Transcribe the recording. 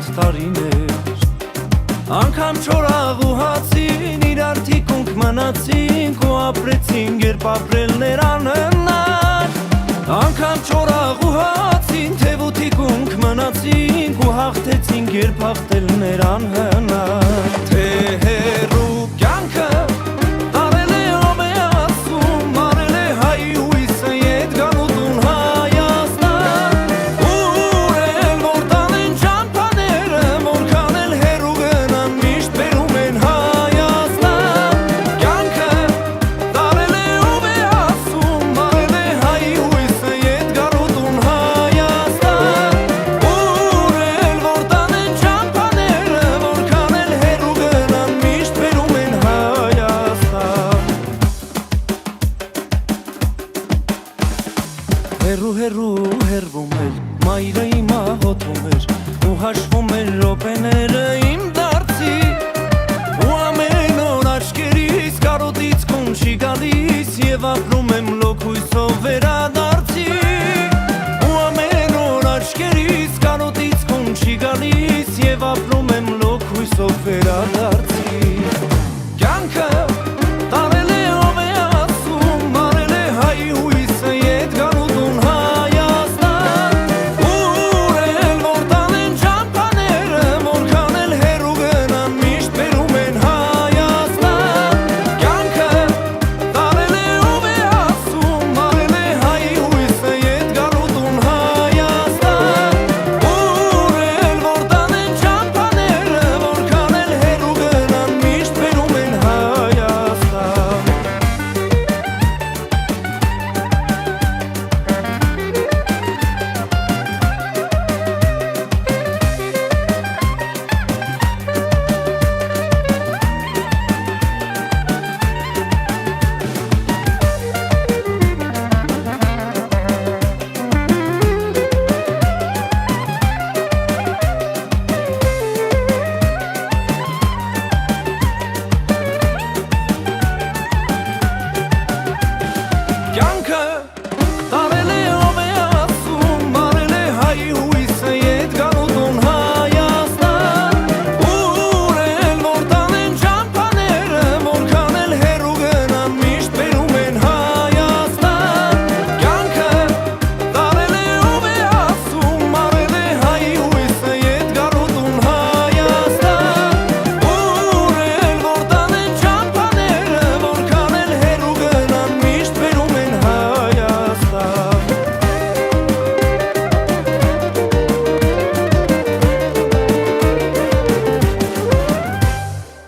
մոտ տարիներ Անգամ չորաղ ու հացին իրար թիկունք մնացինք ու ապրեցինք երբ ապրելներ անհնար Անգամ չորաղ ու հացին թև ու թիկունք մնացինք ու հաղթեցինք երբ հաղթելներ անհնար Թե հեռու կյանքը արել է ով է ասում արել է հայ հույսը ետ գանուտուն Հայաստան Ուր էլ որ տանեն ճամփաները որքան էլ հեռու գնան միշտ բերում են Հայաստան Կյանքը արել է ով է ասում արել է հայ հույսը ետ գանուտուն Հայաստան Ուր էլ որ տանեն ճամփաները որքան էլ հեռու գնան միշտ բերում են Հայաստան Հեռու հեռվում էր մայրը իմ աղոթում էր ու հաշվում էր րոպեները իմ դարձի ու ամեն օր աչքերիս կարոտից կոն չի գալիս եւ ապրում եմ լոկ հույսով վերադարձի ու ամեն օր աչքերիս կարոտից կոն չի գալիս եւ ապրում եմ լոկ հույսով վերադարձի